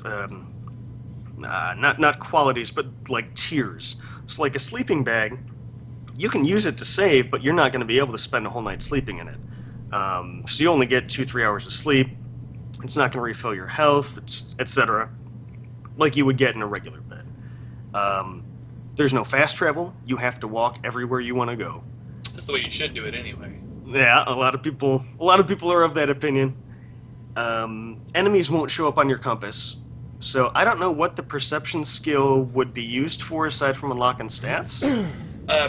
of not qualities, but like tiers. So like a sleeping bag, you can use it to save, but you're not going to be able to spend a whole night sleeping in it. So you only get 2-3 hours of sleep. It's not going to refill your health, etc. Like you would get in a regular bed. There's no fast travel. You have to walk everywhere you want to go. That's the way you should do it anyway. Yeah, a lot of people are of that opinion. Enemies won't show up on your compass, so I don't know what the perception skill would be used for aside from unlocking stats.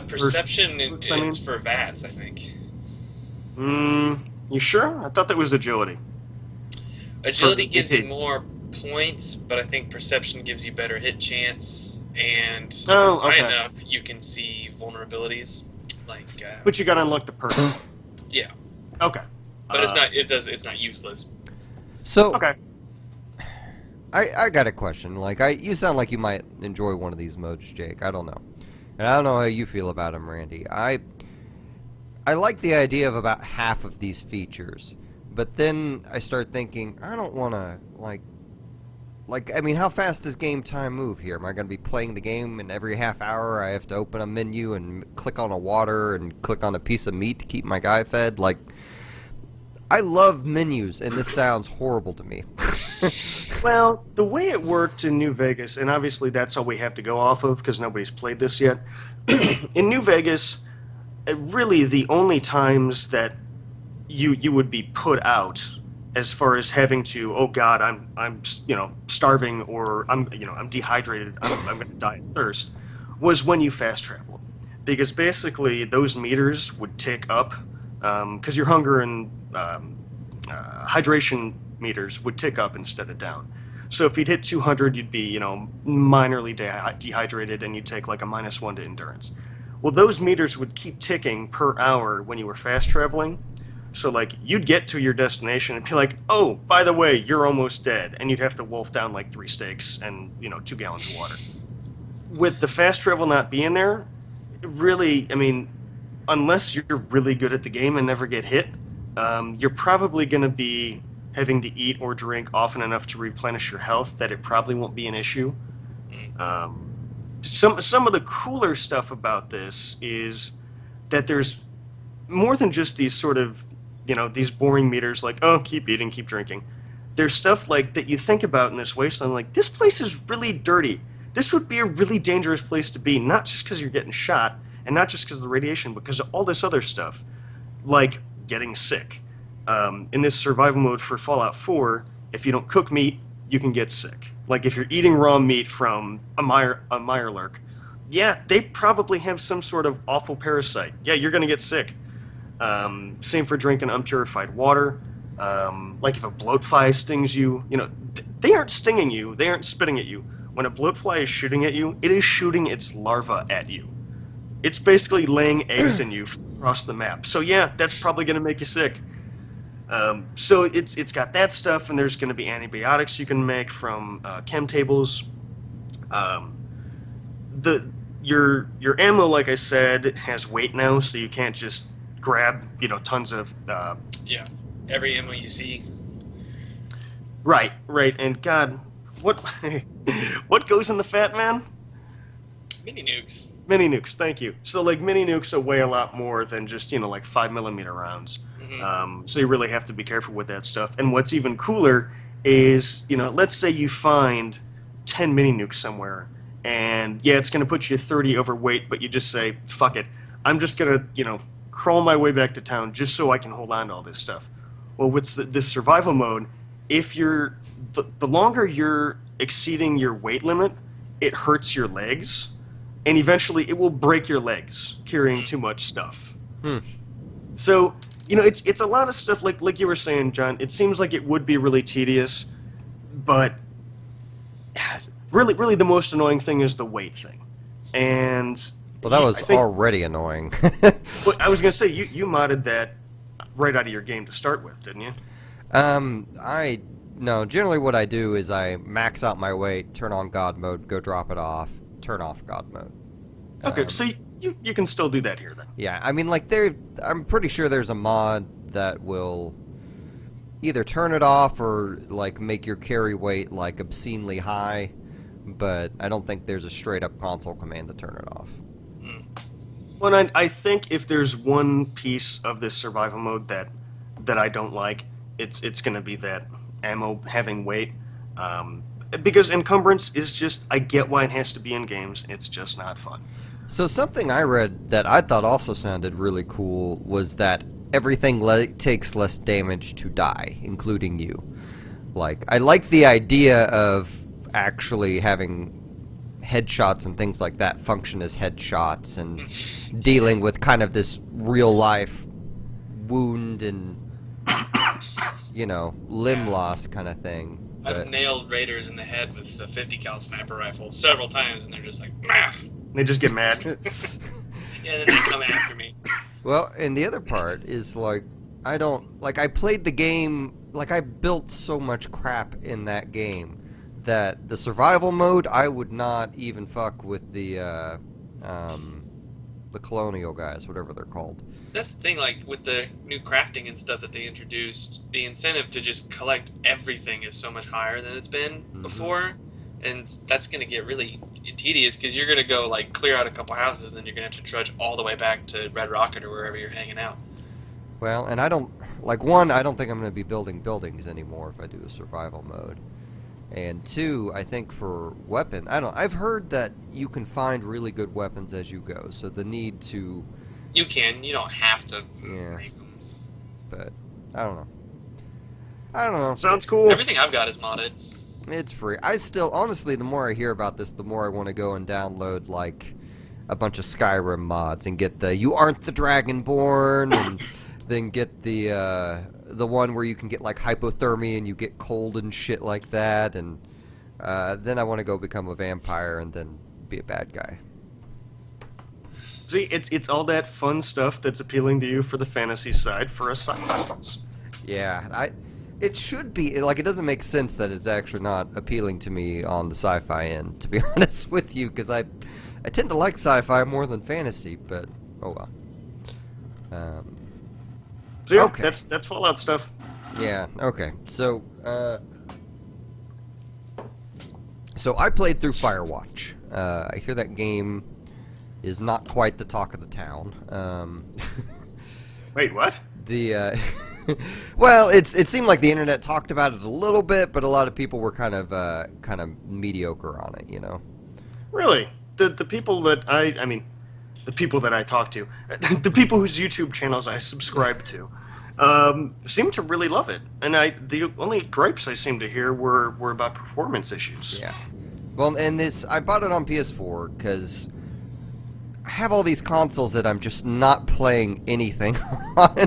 Perception I mean, is for VATS, I think. You sure? I thought that was agility. Agility gives you more points, but I think perception gives you better hit chance, and if it's high enough, you can see vulnerabilities. Like, but you gotta unlock the perk. Yeah. Okay. But it's not useless. So, okay. I got a question. Like, you sound like you might enjoy one of these modes, Jake. I don't know. And I don't know how you feel about them, Randy. I like the idea of about half of these features. But then I start thinking, I don't want to, I mean, how fast does game time move here? Am I going to be playing the game and every half hour I have to open a menu and click on a water and click on a piece of meat to keep my guy fed? Like, I love menus, and this sounds horrible to me. Well, the way it worked in New Vegas, and obviously that's all we have to go off of because nobody's played this yet. In New Vegas, really the only times that you would be put out as far as having to, oh God, I'm starving, or I'm dehydrated, I'm going to die of thirst, was when you fast traveled, because basically those meters would tick up because your hunger and hydration meters would tick up instead of down. So if you'd hit 200, you'd be minorly dehydrated, and you'd take like a -1 to endurance. Well, those meters would keep ticking per hour when you were fast traveling. So, like, you'd get to your destination and be like, oh, by the way, you're almost dead. And you'd have to wolf down, like, 3 steaks and, 2 gallons of water. With the fast travel not being there, really, I mean, unless you're really good at the game and never get hit, you're probably going to be having to eat or drink often enough to replenish your health that it probably won't be an issue. Some of the cooler stuff about this is that there's more than just these sort of these boring meters like, oh, keep eating, keep drinking. There's stuff like that you think about in this wasteland, like, this place is really dirty. This would be a really dangerous place to be, not just because you're getting shot, and not just because of the radiation, but because of all this other stuff, like getting sick. In this survival mode for Fallout 4, if you don't cook meat, you can get sick. Like, if you're eating raw meat from a Mirelurk, yeah, they probably have some sort of awful parasite. Yeah, you're going to get sick. Same for drinking unpurified water. Like if a bloatfly stings you, they aren't stinging you, they aren't spitting at you. When a bloatfly is shooting at you, it is shooting its larva at you. It's basically laying eggs in you across the map. So yeah, that's probably going to make you sick. So it's got that stuff, and there's going to be antibiotics you can make from chem tables. Your ammo, like I said, has weight now, so you can't just grab tons of every ammo you see. Right, and God, what goes in the Fat Man? Mini nukes. Mini nukes, thank you. So like mini nukes will weigh a lot more than just like 5mm rounds. So you really have to be careful with that stuff. And what's even cooler is let's say you find 10 mini nukes somewhere, and yeah, it's going to put you 30 overweight, but you just say, fuck it, I'm just going to crawl my way back to town just so I can hold on to all this stuff. Well, with this survival mode, if you're the longer you're exceeding your weight limit, it hurts your legs, and eventually it will break your legs carrying too much stuff. So it's a lot of stuff, like you were saying, John. It seems like it would be really tedious, but really the most annoying thing is the weight thing. And well, that was already annoying. Well, I was going to say, you modded that right out of your game to start with, didn't you? No, generally what I do is I max out my weight, turn on God mode, go drop it off, turn off God mode. Okay, so you can still do that here, then. Yeah, I mean, like, I'm pretty sure there's a mod that will either turn it off or like make your carry weight like obscenely high, but I don't think there's a straight up console command to turn it off. Well, I think if there's one piece of this survival mode that I don't like, it's going to be that ammo having weight. Because encumbrance is just, I get why it has to be in games, it's just not fun. So something I read that I thought also sounded really cool was that everything takes less damage to die, including you. Like, I like the idea of actually having headshots and things like that function as headshots and dealing with kind of this real life wound and, you know, limb loss kind of thing. I've nailed raiders in the head with a 50 cal sniper rifle several times, and they're just like, meh. They just get mad. Yeah, and then they come after me. Well, and the other part is, like, I played the game, like, I built so much crap in that game that the survival mode, I would not even fuck with the colonial guys, whatever they're called. That's the thing, like, with the new crafting and stuff that they introduced, the incentive to just collect everything is so much higher than it's been before, and that's going to get really tedious, because you're going to go, like, clear out a couple houses, and then you're going to have to trudge all the way back to Red Rocket or wherever you're hanging out. Well, and I don't think I'm going to be building buildings anymore if I do a survival mode. And two, I think for weapon, I've heard that you can find really good weapons as you go, so the need to... You don't have to make them. But, I don't know. Sounds cool. Everything I've got is modded. It's free. I still, honestly, the more I hear about this, the more I want to go and download, like, a bunch of Skyrim mods and get the You Aren't the Dragonborn, and then get the one where you can get, like, hypothermia and you get cold and shit like that, and then I want to go become a vampire and then be a bad guy. See, it's all that fun stuff that's appealing to you for the fantasy side for us sci-fi ones. Yeah, it should be, like, it doesn't make sense that it's actually not appealing to me on the sci-fi end, to be honest with you, because I tend to like sci-fi more than fantasy, but oh well. So yeah, okay. That's Fallout stuff. Yeah, okay. So I played through Firewatch. I hear that game is not quite the talk of the town. Wait, what? Well, it seemed like the internet talked about it a little bit, but a lot of people were kind of mediocre on it, you know. Really? The people that the people that I talk to, the people whose YouTube channels I subscribe to, seem to really love it. And the only gripes I seem to hear were about performance issues. Yeah. Well, and I bought it on PS4 because I have all these consoles that I'm just not playing anything on.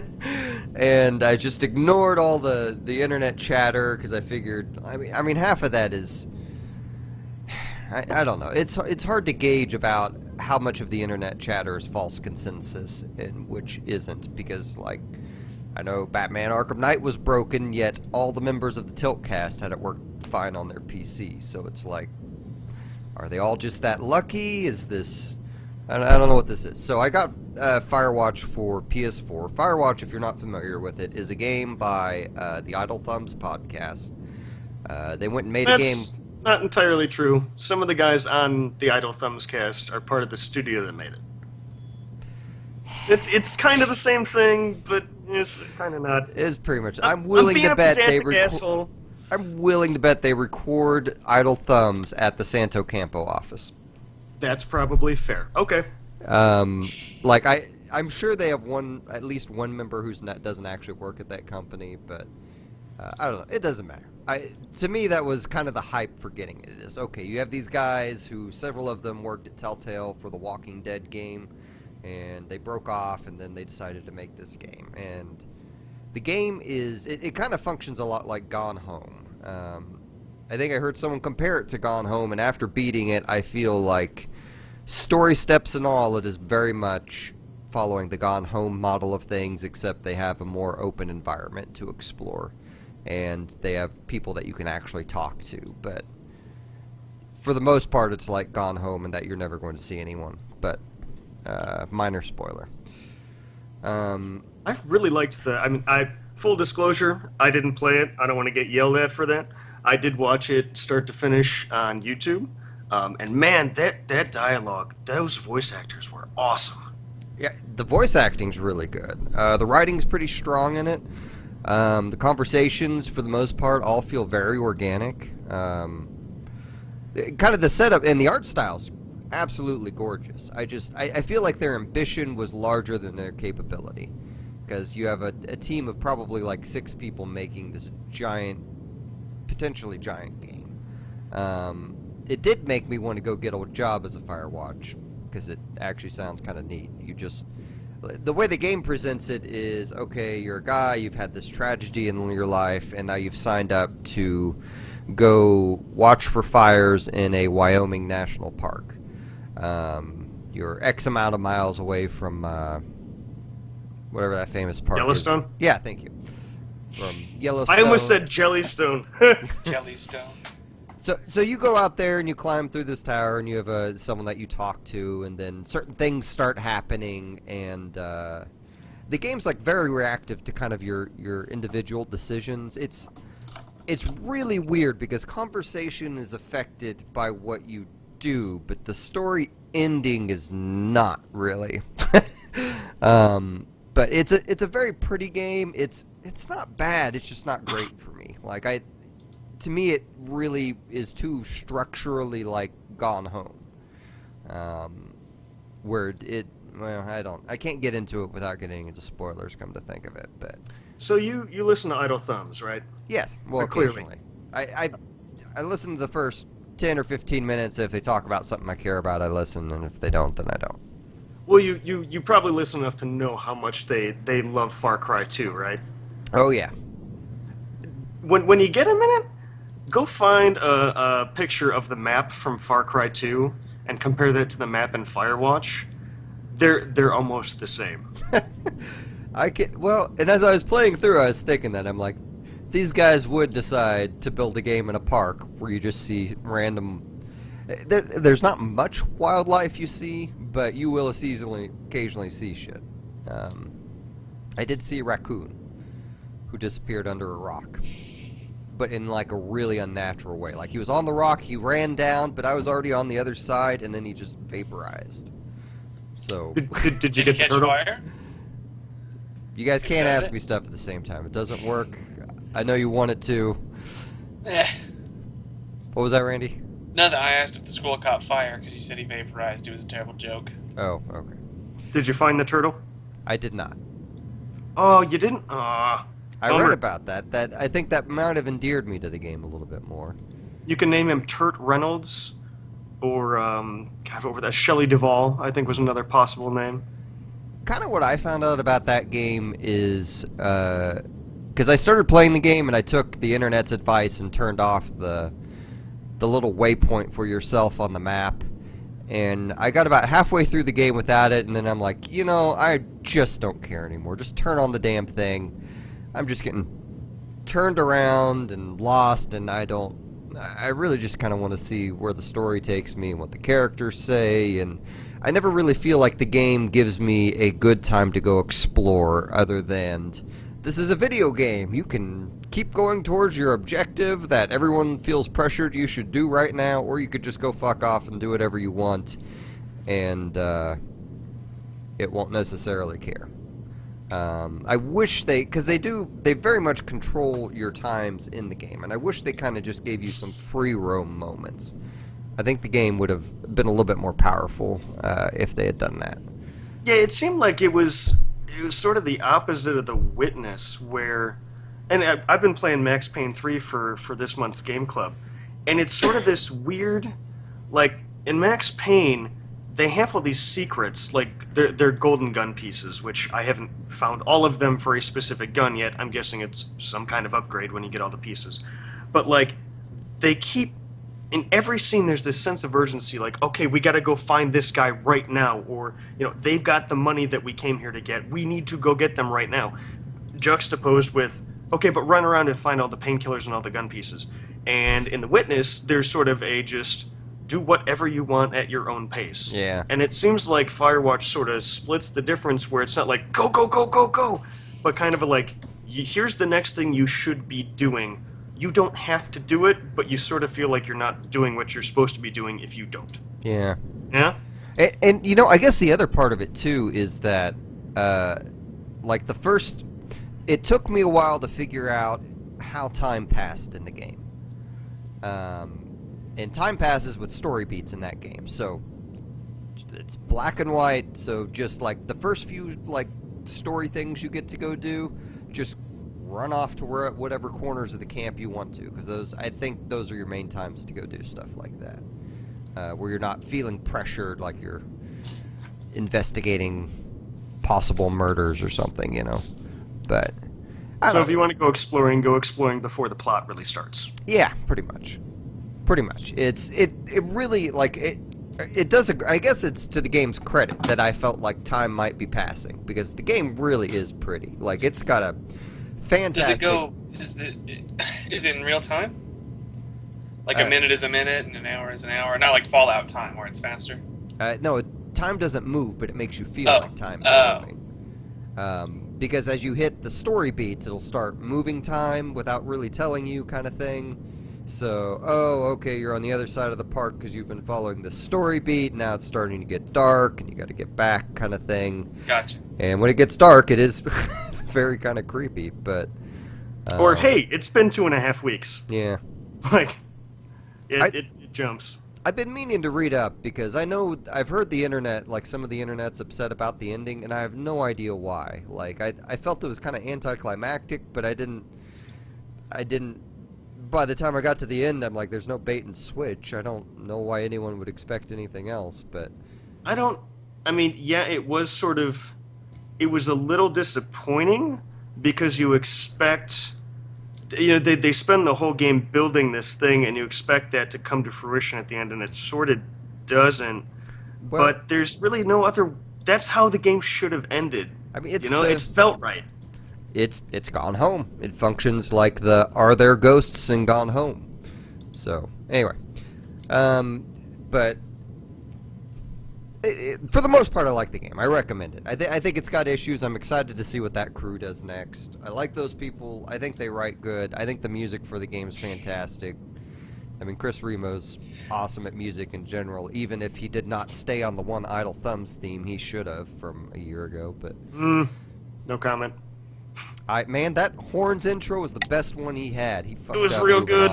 And I just ignored all the internet chatter because I figured, I mean, half of that is, I don't know. It's hard to gauge about how much of the internet chatter is false consensus and which isn't, because, like, I know Batman Arkham Knight was broken, yet all the members of the Tiltcast had it work fine on their PC. So it's like, are they all just that lucky? Is this... I don't know what this is. So I got Firewatch for PS4. Firewatch, if you're not familiar with it, is a game by the Idle Thumbs podcast. They went and made a game... Not entirely true. Some of the guys on the Idle Thumbs cast are part of the studio that made it. It's kind of the same thing, but it's kind of not. It's pretty much. I'm willing to bet they record Idle Thumbs at the Santo Campo office. That's probably fair. Okay. Like I'm sure they have at least one member who doesn't actually work at that company, but I don't know. It doesn't matter. To me, that was kind of the hype for getting it. It is, okay, you have these guys who, several of them worked at Telltale for the Walking Dead game, and they broke off, and then they decided to make this game. And the game is, it kind of functions a lot like Gone Home. I think I heard someone compare it to Gone Home, and after beating it, I feel like story steps and all, it is very much following the Gone Home model of things, except they have a more open environment to explore. And they have people that you can actually talk to, but for the most part it's like Gone Home and that you're never going to see anyone, but minor spoiler. I really liked full disclosure, I didn't play it. I don't want to get yelled at for that. I did watch it start to finish on YouTube. And man, that dialogue, those voice actors were awesome. Yeah, the voice acting's really good. The writing's pretty strong in it. The conversations, for the most part, all feel very organic. Kind of the setup and the art style's absolutely gorgeous. I feel like their ambition was larger than their capability. Because you have a team of probably like 6 people making this giant, potentially giant game. It did make me want to go get a job as a Firewatch, because it actually sounds kind of neat. The way the game presents it is, okay, you're a guy, you've had this tragedy in your life, and now you've signed up to go watch for fires in a Wyoming national park. You're X amount of miles away from whatever that famous park Yellowstone? is. Yeah, thank you. From Yellowstone. I almost said Jellystone. Jellystone. So you go out there and you climb through this tower, and you have someone that you talk to, and then certain things start happening, and the game's like very reactive to kind of your individual decisions. It's really weird because conversation is affected by what you do, but the story ending is not really. But it's a very pretty game. It's not bad. It's just not great for me. To me, it really is too structurally like Gone Home. Where I can't get into it without getting into spoilers. Come to think of it, but So you listen to Idle Thumbs, right? yes, well, Clearly. occasionally. I listen to the first 10 or 15 minutes. If they talk about something I care about, I listen, and if they don't, then I don't. Well, you probably listen enough to know how much they love Far Cry 2, right? Oh yeah. When you get a minute, go find a picture of the map from Far Cry 2 and compare that to the map in Firewatch. They're almost the same. And as I was playing through, I was thinking that I'm like, these guys would decide to build a game in a park where you just see random. There's not much wildlife you see, but you will occasionally see shit. I did see a raccoon who disappeared under a rock, but in like a really unnatural way. Like he was on the rock, he ran down, but I was already on the other side, and then he just vaporized. So Did you Did get the catch turtle? fire? you guys can't Does ask it? me stuff at the same time. It doesn't work. I know you want it to. Eh. What was that, Randy? No, I asked if the squirrel caught fire because you said he vaporized. It was a terrible joke. Oh, okay. Did you find the turtle? I did not. Oh, you didn't? Aw. I Bummer. read about that. That I think that might have endeared me to the game a little bit more. You can name him Turt Reynolds, or God, over that Shelley Duvall, I think was another possible name. Kind of what I found out about that game is because I started playing the game and I took the internet's advice and turned off the little waypoint for yourself on the map, and I got about halfway through the game without it, and then I'm like, I just don't care anymore. Just turn on the damn thing. I'm just getting turned around and lost, and I really just kind of want to see where the story takes me and what the characters say, and I never really feel like the game gives me a good time to go explore other than this is a video game. You can keep going towards your objective that everyone feels pressured you should do right now, or you could just go fuck off and do whatever you want, and it won't necessarily care. I wish because they very much control your times in the game, and I wish they kind of just gave you some free roam moments. I think the game would have been a little bit more powerful if they had done that. Yeah, it seemed like it was sort of the opposite of The Witness, where, and I've been playing Max Payne 3 for this month's Game Club, and it's sort of this weird, like, in Max Payne, they have all these secrets, like, they're golden gun pieces, which I haven't found all of them for a specific gun yet. I'm guessing it's some kind of upgrade when you get all the pieces. But, like, they keep, in every scene, there's this sense of urgency, like, okay, we gotta go find this guy right now, or, they've got the money that we came here to get. We need to go get them right now. Juxtaposed with, okay, but run around and find all the painkillers and all the gun pieces. And in The Witness, there's sort of a just do whatever you want at your own pace. Yeah. And it seems like Firewatch sort of splits the difference where it's not like, go, go, go, go, go, but kind of a like, here's the next thing you should be doing. You don't have to do it, but you sort of feel like you're not doing what you're supposed to be doing if you don't. Yeah. Yeah? And you know, I guess the other part of it too is that, like the first, it took me a while to figure out how time passed in the game. And time passes with story beats in that game, so it's black and white. So just like the first few like story things you get to go do, just run off to whatever corners of the camp you want to, because I think those are your main times to go do stuff like that, where you're not feeling pressured like you're investigating possible murders or something, you know. But so if you want to go exploring before the plot really starts. Yeah, pretty much. Pretty much. It really, like, it does, I guess it's to the game's credit that I felt like time might be passing, because the game really is pretty. Like, it's got a fantastic... Is it in real time? Like a minute is a minute and an hour is an hour? Not like Fallout time where it's faster? No, time doesn't move, but it makes you feel like time is moving. Because as you hit the story beats, it'll start moving time without really telling you, kind of thing. So, okay, you're on the other side of the park because you've been following the story beat. Now it's starting to get dark, and you got to get back, kind of thing. Gotcha. And when it gets dark, it is very kind of creepy, but... or, hey, it's been 2.5 weeks. Yeah. Like, it jumps. I've been meaning to read up, because I know I've heard the internet, like some of the internet's upset about the ending, and I have no idea why. Like, I felt it was kind of anticlimactic, but I didn't... By the time I got to the end, I'm like, there's no bait and switch. I don't know why anyone would expect anything else, but... I mean, yeah, it was a little disappointing, because you expect... You know, they spend the whole game building this thing, and you expect that to come to fruition at the end, and it sort of doesn't. Well, but there's really no other... That's how the game should have ended. I mean, it felt right. It's Gone Home. It functions like the Are There Ghosts in Gone Home. So, anyway. But for the most part, I like the game. I recommend it. I think it's got issues. I'm excited to see what that crew does next. I like those people. I think they write good. I think the music for the game is fantastic. I mean, Chris Remo's awesome at music in general, even if he did not stay on the one Idle Thumbs theme he should have from a year ago. But no comment. Man, that horns intro was the best one he had. It was real good.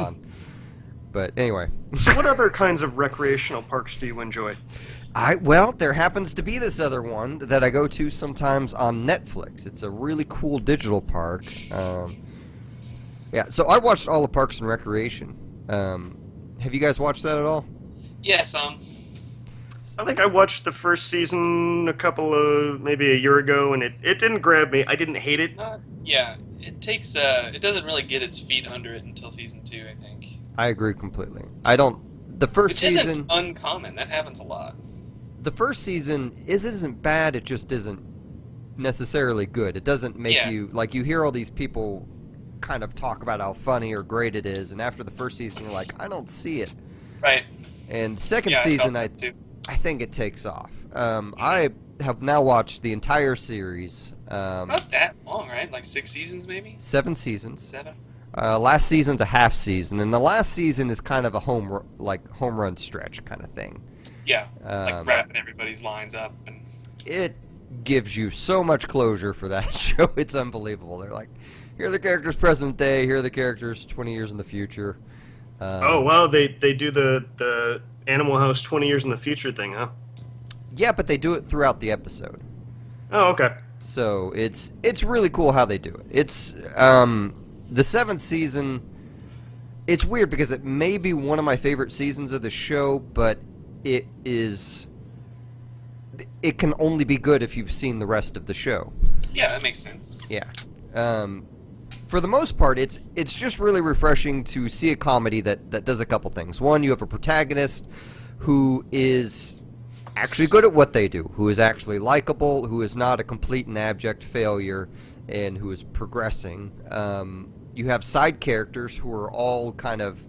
But anyway. So what other kinds of recreational parks do you enjoy? Well, there happens to be this other one that I go to sometimes on Netflix. It's a really cool digital park. Yeah, so I watched all the Parks and Recreation. Have you guys watched that at all? Yes, I think I watched the first season maybe a year ago, and it didn't grab me. I didn't hate it. It doesn't really get its feet under it until season 2, I think. I agree completely. The first season... Which isn't uncommon. That happens a lot. The first season isn't bad, it just isn't necessarily good. It doesn't make you... Like, you hear all these people kind of talk about how funny or great it is, and after the first season, you're like, I don't see it. Right. And second season, I think it takes off. I have now watched the entire series. It's not that long, right? Like 6 seasons, maybe? 7 seasons. 7? Last season's a half season, and the last season is kind of a home run stretch kind of thing. Yeah, like wrapping everybody's lines up. And it gives you so much closure for that show. It's unbelievable. They're like, here are the characters present day, here are the characters 20 years in the future. Oh, wow, they do the Animal House 20 years in the future thing, huh? Yeah, but they do it throughout the episode. Oh, okay. So it's really cool how they do it. It's the 7th season. It's weird because it may be one of my favorite seasons of the show, but it can only be good if you've seen the rest of the show. Yeah, that makes sense. Yeah. For the most part, it's just really refreshing to see a comedy that does a couple things. One, you have a protagonist who is actually good at what they do, who is actually likable, who is not a complete and abject failure, and who is progressing. You have side characters who are all kind of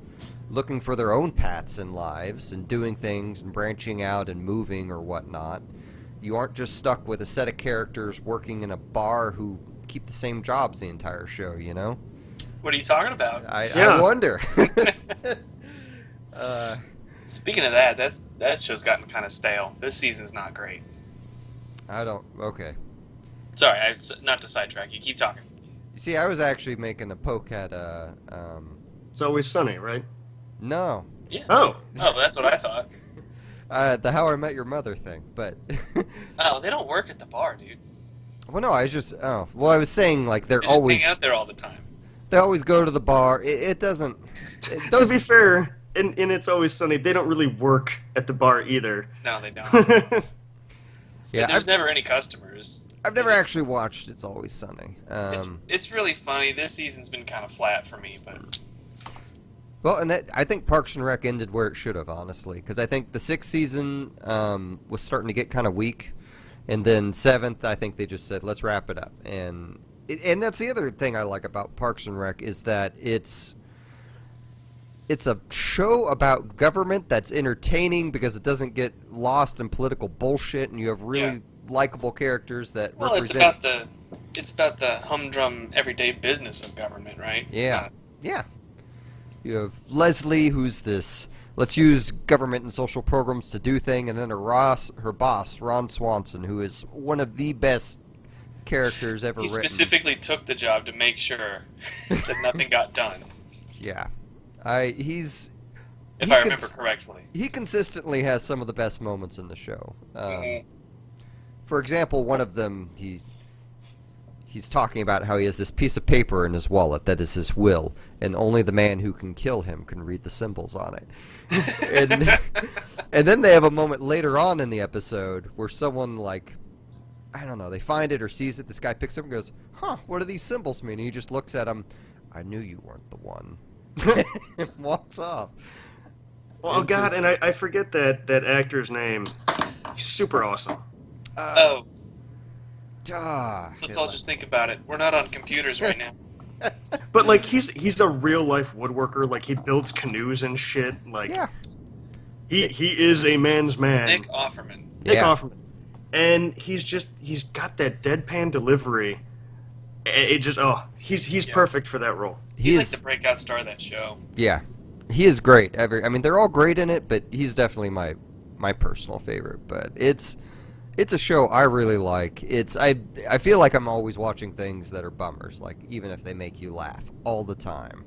looking for their own paths in lives and doing things and branching out and moving or whatnot. You aren't just stuck with a set of characters working in a bar who keep the same jobs the entire show, you know? What are you talking about? I wonder. Speaking of that show's gotten kind of stale. This season's not great. Okay. Sorry, not to sidetrack you. Keep talking. You see, I was actually making a poke at, It's Always Sunny, right? no. Yeah. Oh. Oh, that's what I thought. The How I Met Your Mother thing, but... Oh, they don't work at the bar, dude. Well, no, I was just... Oh, well, I was saying, like, They just hang out there all the time. They always go to the bar. It doesn't... To be fair, in It's Always Sunny, they don't really work at the bar either. No, they don't. Yeah, There's never any customers. I've never actually watched It's Always Sunny. It's really funny. This season's been kind of flat for me, but... Well, and I think Parks and Rec ended where it should have, honestly, because I think the 6th season was starting to get kind of weak, and then 7th, I think they just said, let's wrap it up. And that's the other thing I like about Parks and Rec is that it's a show about government that's entertaining because it doesn't get lost in political bullshit, and you have really likable characters that represent... it's about the humdrum everyday business of government, right? Yeah. You have Leslie, who's this, let's use government and social programs to do thing, and then her boss, Ron Swanson, who is one of the best characters ever written. He specifically took the job to make sure that nothing got done. Yeah. If I remember correctly. He consistently has some of the best moments in the show. For example, one of them, he's talking about how he has this piece of paper in his wallet that is his will, and only the man who can kill him can read the symbols on it. And then they have a moment later on in the episode where someone, like, I don't know, they find it or sees it, this guy picks it up and goes, huh, what do these symbols mean? And he just looks at him, I knew you weren't the one. And walks off. Oh, God, and I forget that actor's name. He's super awesome. Let's all just think about it. We're not on computers right now. But, like, he's a real-life woodworker. Like, he builds canoes and shit. Like, he is a man's man. Nick Offerman. Nick Offerman. And he's got that deadpan delivery. It just, he's perfect for that role. He's like the breakout star of that show. Yeah. He is great. I mean, they're all great in it, but he's definitely my personal favorite. But it's a show I really like. I feel like I'm always watching things that are bummers, like even if they make you laugh all the time.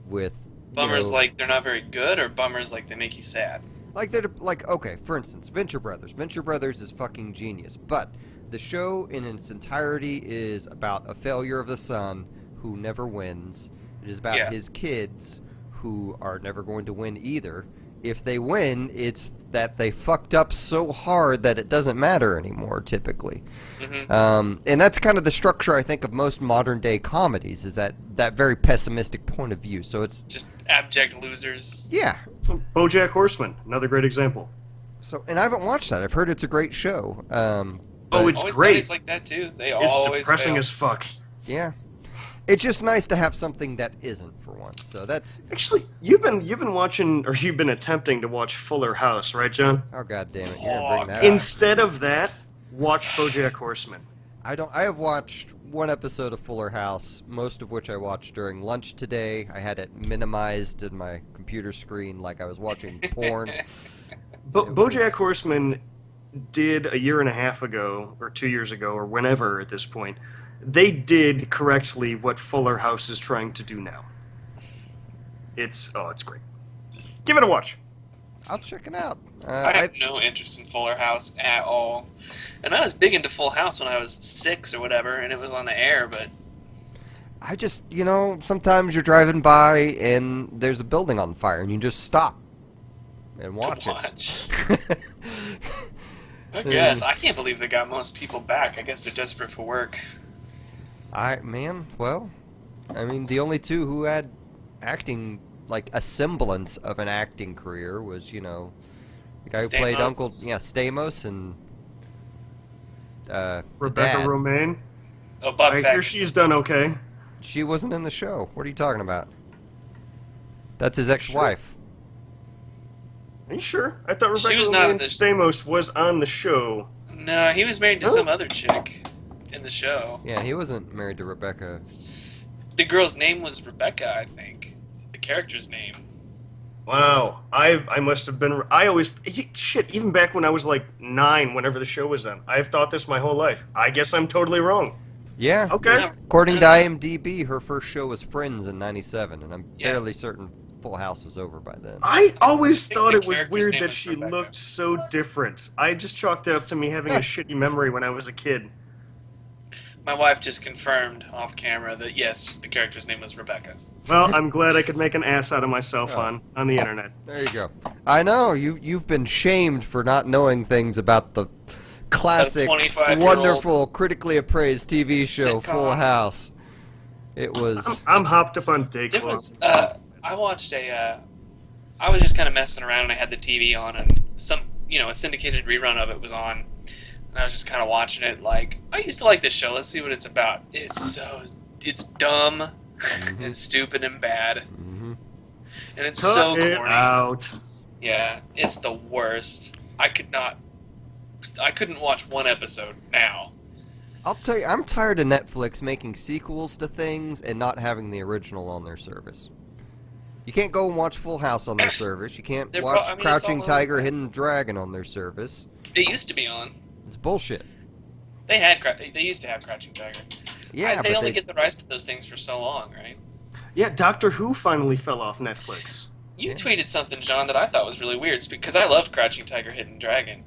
With bummers like they're not very good, or bummers like they make you sad. Like they're like, okay, for instance, Venture Brothers. Venture Brothers is fucking genius, but the show in its entirety is about a failure of the son who never wins. It is about his kids who are never going to win either. If they win, it's that they fucked up so hard that it doesn't matter anymore, typically. Mm-hmm. And that's kind of the structure, I think, of most modern-day comedies, is that very pessimistic point of view. So it's just abject losers. Yeah. BoJack Horseman, another great example. So, and I haven't watched that. I've heard it's a great show. It's great. It's like that, too. It's depressing as fuck. Yeah. It's just nice to have something that isn't for once. So that's actually you've been watching, or you've been attempting to watch Fuller House, right, John? Oh, God damn it! You're gonna bring that up. Instead of that, watch BoJack Horseman. I have watched one episode of Fuller House, most of which I watched during lunch today. I had it minimized in my computer screen like I was watching porn. BoJack Horseman did a year and a half ago, or 2 years ago, or whenever at this point. They did correctly what Fuller House is trying to do now. It's great. Give it a watch. I'll check it out. I have no interest in Fuller House at all. And I was big into Full House when I was 6 or whatever, and it was on the air, but... I just, sometimes you're driving by and there's a building on fire and you just stop and watch it. I guess. I can't believe they got most people back. I guess they're desperate for work. The only two who had acting, like a semblance of an acting career was, the guy who played Uncle, Stamos, and Rebecca Romaine. Oh, Bob Saget. I hear she's done okay. She wasn't in the show. What are you talking about? That's his ex-wife. Are you sure? I thought Rebecca Romaine Stamos was on the show. No, he was married to some other chick. in the show. Yeah, he wasn't married to Rebecca. The girl's name was Rebecca, I think. The character's name. Wow, I must have been. I always shit. Even back when I was like 9, whenever the show was on, I've thought this my whole life. I guess I'm totally wrong. Yeah. Okay. According to IMDb, her first show was Friends in '97, and I'm fairly certain Full House was over by then. I always thought the it was character's weird name that was she Rebecca. looked so different. I just chalked it up to me having a shitty memory when I was a kid. My wife just confirmed off camera that yes, the character's name was Rebecca. Well, I'm glad I could make an ass out of myself on the internet. There you go. I know you've been shamed for not knowing things about the classic, 25-year-old wonderful, critically appraised TV show sitcom. Full House. It was. I'm hopped up on There Dayclaw. was I watched I was just kind of messing around and I had the TV on and a syndicated rerun of it was on. And I was just kind of watching it like, I used to like this show. Let's see what it's about. It's dumb and stupid and bad. Mm-hmm. And it's Cut so it corny. out. Yeah, it's the worst. I couldn't watch one episode now. I'll tell you, I'm tired of Netflix making sequels to things and not having the original on their service. You can't go and watch Full House on their service. You can't watch it's Crouching all Tiger, over. Hidden Dragon on their service. It used to be on. It's bullshit. They used to have Crouching Tiger. Yeah, they but only get the rights to those things for so long, right? Yeah, Doctor Who finally fell off Netflix. You tweeted something, John, that I thought was really weird because I loved Crouching Tiger, Hidden Dragon.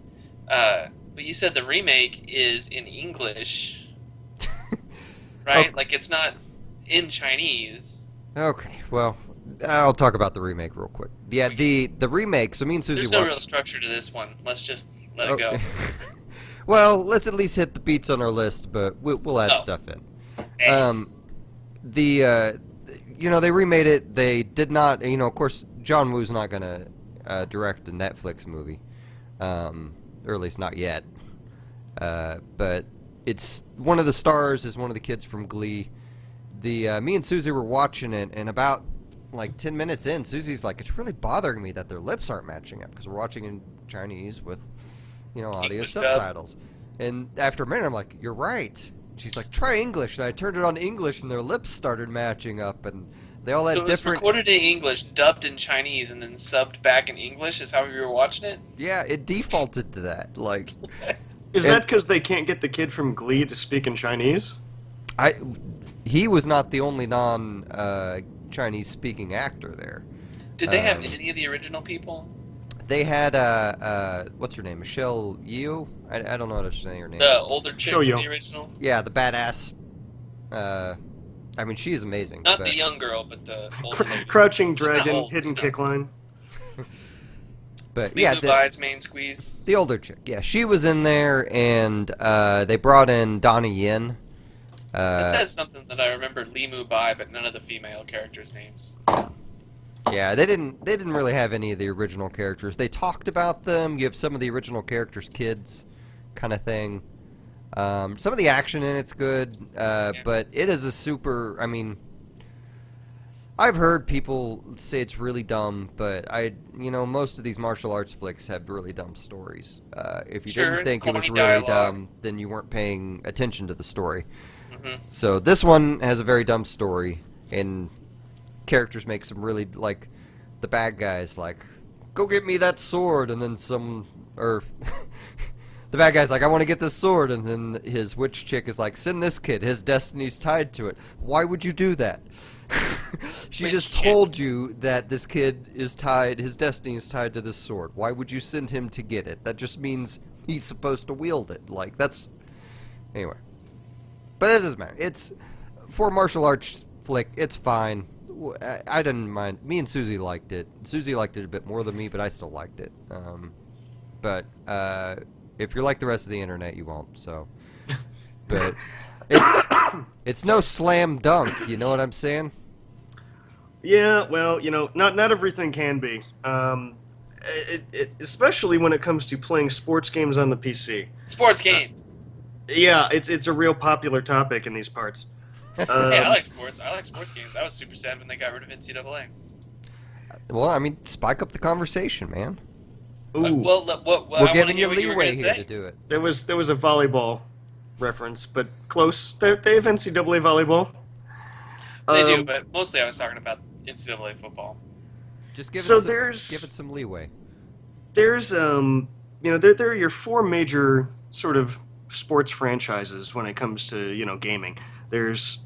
But you said the remake is in English, right? Oh. Like it's not in Chinese. Okay, well, I'll talk about the remake real quick. Yeah, the remake. So me and Susie There's no watched. real structure to this one. Let's just let it go. Well, let's at least hit the beats on our list, but we'll add Oh. stuff in. Hey. They remade it. They did not. Of course, John Woo's not gonna direct a Netflix movie, or at least not yet. But it's one of the stars is one of the kids from Glee. Me and Susie were watching it, and about like 10 minutes in, Susie's like, "It's really bothering me that their lips aren't matching up because we're watching in Chinese with, audio English dub. subtitles." And after a minute, I'm like, "You're right." She's like, "Try English," and I turned it on to English, and their lips started matching up, and they all had So it was different. recorded in English, dubbed in Chinese, and then subbed back in English. Is how you were watching it? Yeah, it defaulted to that. Like, Is And- that because they can't get the kid from Glee to speak in Chinese? he was not the only non-Chinese speaking actor there. Did they have any of the original people? They had what's her name, Michelle Yeoh? I don't know how to say her name. The older chick Show from you. the original? Yeah, the badass. I mean, she's amazing. Not but- the young girl, but the older lady. Crouching She's not Dragon, old, Hidden no. Kickline. But Lee yeah, Bai's main squeeze. the older chick. Yeah, she was in there, and they brought in Donnie Yen. It says something that I remember Lee Bai, but none of the female characters' names. Yeah, they didn't really have any of the original characters. They talked about them, give some of the original characters kids, kind of thing. Some of the action in it's good, but it is a super. I mean, I've heard people say it's really dumb, but most of these martial arts flicks have really dumb stories. If you Sure, didn't think it was corny really dialogue. dumb, then you weren't paying attention to the story. Hmm. So this one has a very dumb story, and characters make some really, like, the bad guys, like, "Go get me that sword," and then the bad guy's like, "I want to get this sword," and then his witch chick is like, "Send this kid, his destiny's tied to it." Why would you do that? She Witch just chick. told you that this kid is tied, his destiny is tied to this sword. Why would you send him to get it? That just means he's supposed to wield it. Like, that's... Anyway. But it doesn't matter. It's... For a martial arts flick, it's fine. I didn't mind. Me and Susie liked it. Susie liked it a bit more than me, but I still liked it. But if you're like the rest of the internet, you won't. So, but it's no slam dunk. You know what I'm saying? Yeah, well, not everything can be. Especially when it comes to playing sports games on the PC. Sports games. Yeah, it's a real popular topic in these parts. Hey, I like sports. I like sports games. I was super sad when they got rid of NCAA. Well, I mean, spike up the conversation, man. Ooh, Well, We're I giving wanna you hear what you were leeway gonna here say. to do it. there was a volleyball reference, but close. They have NCAA volleyball. They do, but mostly I was talking about NCAA football. Just give So it there's give it some leeway. there's there are your four major sort of sports franchises when it comes to gaming. There's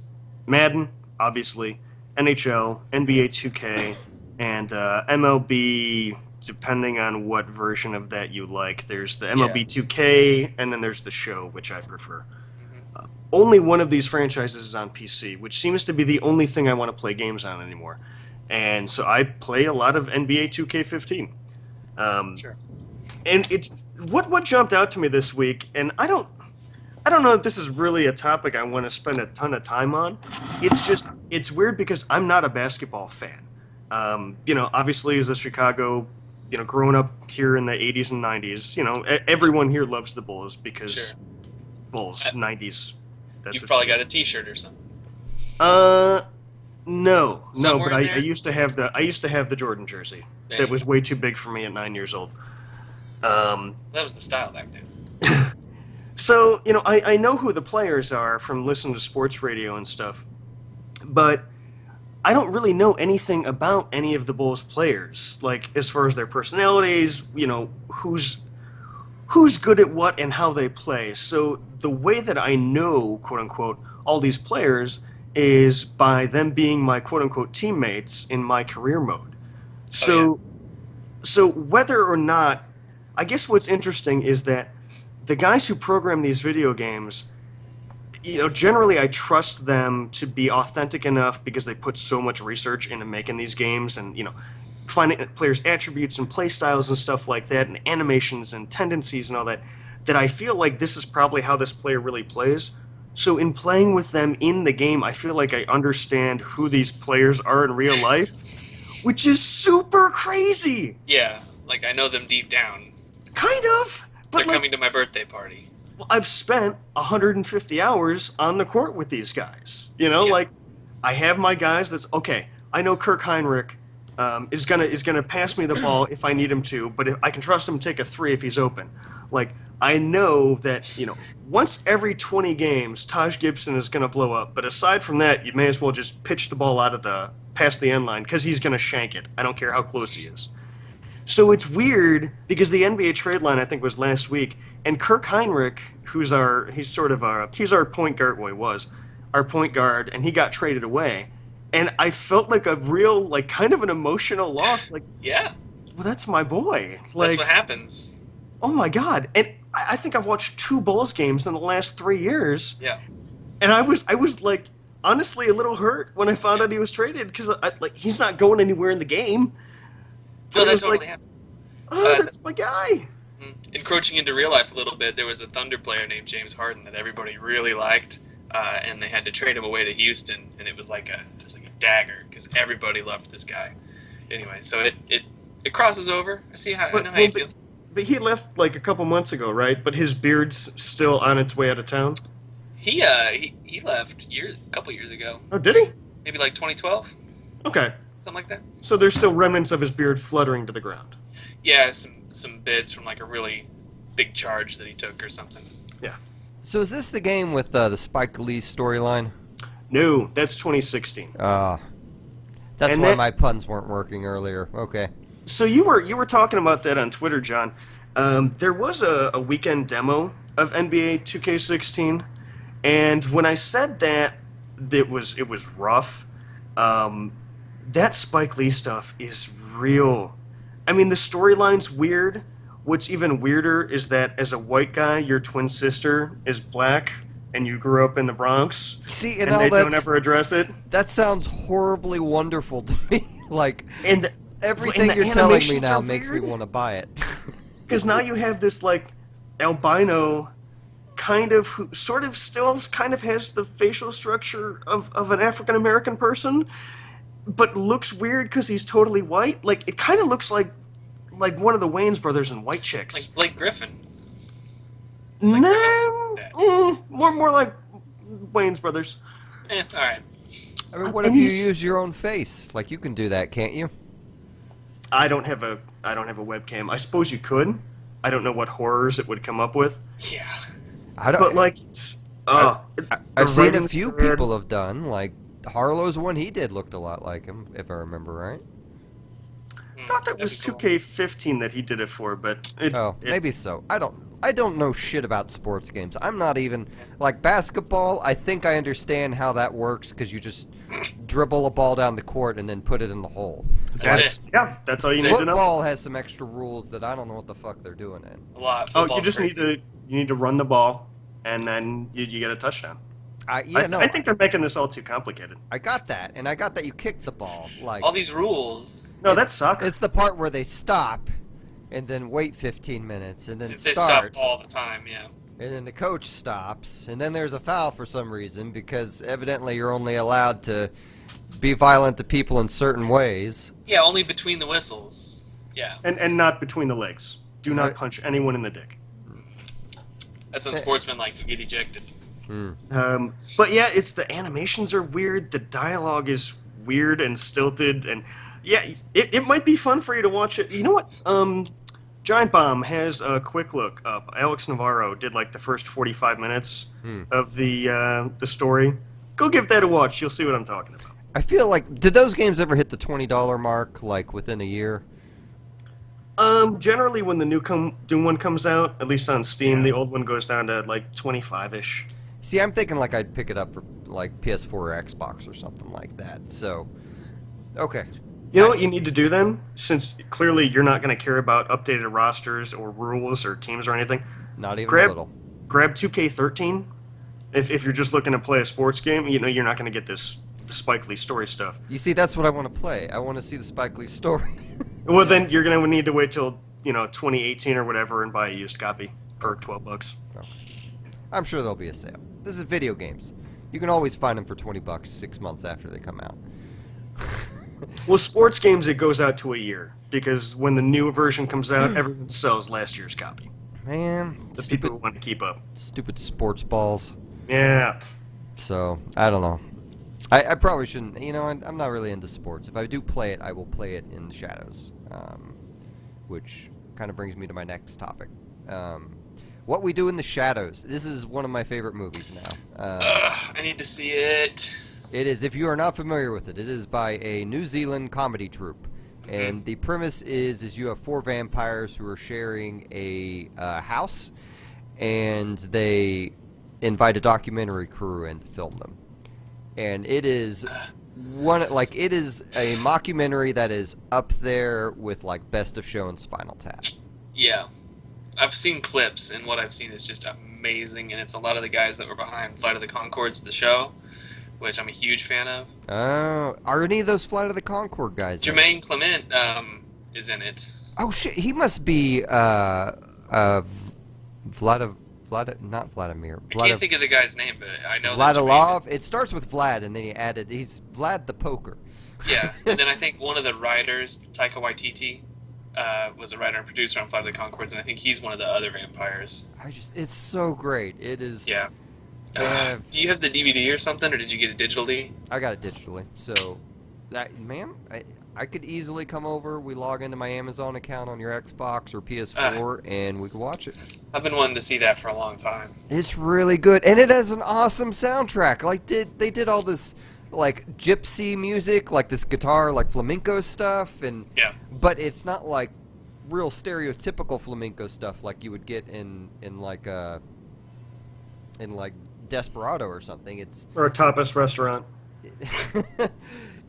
Madden, obviously, NHL, NBA 2K, and MLB. Depending on what version of that you like, there's the MLB 2K, and then there's the show, which I prefer. Only one of these franchises is on PC, which seems to be the only thing I want to play games on anymore. And so I play a lot of NBA 2K15. Sure. And it's what jumped out to me this week, and I don't know if this is really a topic I want to spend a ton of time on. It's weird because I'm not a basketball fan. Obviously as a Chicago, growing up here in the 80s and 90s, everyone here loves the Bulls because Bulls 90s. You've probably got a T-shirt or something. No, Somewhere but in I there? used to have the Jordan jersey. Dang. That was way too big for me at 9 years old. That was the style back then. So, I know who the players are from listening to sports radio and stuff, but I don't really know anything about any of the Bulls players, like as far as their personalities, who's good at what and how they play. So the way that I know, quote unquote, all these players is by them being my quote unquote teammates in my career mode. So whether or not, I guess what's interesting is that the guys who program these video games, generally I trust them to be authentic enough because they put so much research into making these games and, finding players' attributes and play styles and stuff like that and animations and tendencies and all that, that I feel like this is probably how this player really plays. So in playing with them in the game, I feel like I understand who these players are in real life, which is super crazy. Yeah, like I know them deep down. Kind of. But They're coming to my birthday party. Well, I've spent 150 hours on the court with these guys. Like I have my guys. That's okay. I know Kirk Heinrich is gonna pass me the ball if I need him to, but I can trust him to take a three if he's open. Like I know that once every 20 games, Taj Gibson is gonna blow up. But aside from that, you may as well just pitch the ball out of past the end line because he's gonna shank it. I don't care how close he is. So it's weird because the NBA trade line I think was last week, and Kirk Heinrich, he's our point guard. Well, he was our point guard, and he got traded away. And I felt like a real, kind of an emotional loss. Like, Yeah, well, that's my boy. that's what happens. Oh my God! And I think I've watched 2 Bulls games in the last 3 years. Yeah. And I was like honestly a little hurt when I found out he was traded because he's not going anywhere in the game. No, But it that was totally happens. oh, that's my guy. Encroaching into real life a little bit, there was a Thunder player named James Harden that everybody really liked, and they had to trade him away to Houston, and it was like a dagger because everybody loved this guy. Anyway, so it crosses over. I know how you feel. But he left a couple months ago, right? But his beard's still on its way out of town. He left a couple years ago. Oh, did he? Maybe like 2012, Okay. something like that. So there's still remnants of his beard fluttering to the ground. Yeah, some bits from like a really big charge that he took or something. Yeah. So is this the game with the Spike Lee storyline? No, that's 2016. That's And why that- my puns weren't working earlier. Okay. So you were talking about that on Twitter, John. There was a weekend demo of NBA 2K16, and when I said that it was rough, that Spike Lee stuff is real. I mean, the storyline's weird. What's even weirder is that as a white guy, your twin sister is black, and you grew up in the Bronx, See, and they don't ever address it. That sounds horribly wonderful to me. And Everything the you're telling me animations now are makes me weird. want to buy it. Because now you have this albino who sort of still kind of has the facial structure of an African American person, but looks weird because he's totally white. It kind of looks like one of the Wayans brothers in White Chicks. Like Blake Griffin. More like Wayans brothers. All right. I mean, what And if you he's- use your own face? You can do that, can't you? I don't have a webcam. I suppose you could. I don't know what horrors it would come up with. Yeah. I don't. But The I've seen a writing's few bad. people have done, like, Harlow's one he did looked a lot like him, if I remember right. I thought that was 2K15 that he did it for, but Oh, maybe so. I don't know shit about sports games. I'm not even like basketball. I think I understand how that works because you just dribble a ball down the court and then put it in the hole. That's it. That's all you need to know. Football has some extra rules that I don't know what the fuck they're doing in. A lot. Oh, you Football's just crazy. need to run the ball, and then you get a touchdown. I think they're making this all too complicated. I got that, and I got that you kick the ball. Like All these rules. No, that's soccer. it's the part where they stop, and then wait 15 minutes, and then They stop start. all the time. Yeah. And then the coach stops, and then there's a foul for some reason because evidently you're only allowed to be violent to people in certain ways. Yeah. Only between the whistles. Yeah. And not between the legs. Do not Right. punch anyone in the dick. That's unsportsmanlike. You get ejected. But yeah, it's the animations are weird. The dialogue is weird and stilted, and yeah, it might be fun for you to watch it. You know what? Giant Bomb has a quick look up. Alex Navarro did like the first 45 minutes of the story. Go give that a watch. You'll see what I'm talking about. I feel like, did those games ever hit the $20 mark, like, within a year? Generally, when the new one comes out, at least on Steam, the old one goes down to like 25-ish. See, I'm thinking like I'd pick it up for, like, PS4 or Xbox or something like that, so, okay. You know what you need to do then? Since clearly you're not going to care about updated rosters or rules or teams or anything, Not even a little. grab 2K13. If you're just looking to play a sports game, you know you're not going to get the Spike Lee story stuff. You see, that's what I want to play. I want to see the Spike Lee story. Well, then you're going to need to wait till 2018 or whatever and buy a used copy for $12. I'm sure there'll be a sale. This is video games. You can always find them for $20 6 months after they come out. Well, sports games it goes out to a year because when the new version comes out, everyone sells last year's copy. Man, The people who want to keep up. stupid sports balls. Yeah. So, I don't know. I probably shouldn't. I'm not really into sports. If I do play it, I will play it in the shadows. Which kind of brings me to my next topic. What We Do in the Shadows. This is one of my favorite movies now. I need to see it. It is, if you are not familiar with it, it is by a New Zealand comedy troupe. And the premise is you have 4 vampires who are sharing a house, and they invite a documentary crew in to film them. And it is it is a mockumentary that is up there with like Best of Show and Spinal Tap. Yeah. I've seen clips, and what I've seen is just amazing, and it's a lot of the guys that were behind Flight of the Conchords, the show, which I'm a huge fan of. Oh, are any of those Flight of the Conchord guys in it? Jermaine Clement is in it. Oh shit, he must be not Vladimir. I can't think of the guy's name, but I know Vladilov. that It starts with Vlad, and then he's Vlad the Poker. Yeah, and then I think one of the writers, Taika Waititi, was a writer and producer on Flight of the Conchords, and I think he's one of the other vampires. It's so great. It is. Yeah. Do you have the DVD or something, or did you get it digitally? I got it digitally. So, I could easily come over. We log into my Amazon account on your Xbox or PS4, and we could watch it. I've been wanting to see that for a long time. It's really good, and it has an awesome soundtrack. Like, they did all this like gypsy music, like this guitar, like flamenco stuff, and Yeah. but it's not like real stereotypical flamenco stuff like you would get in like Desperado or something. It's Or a tapas restaurant.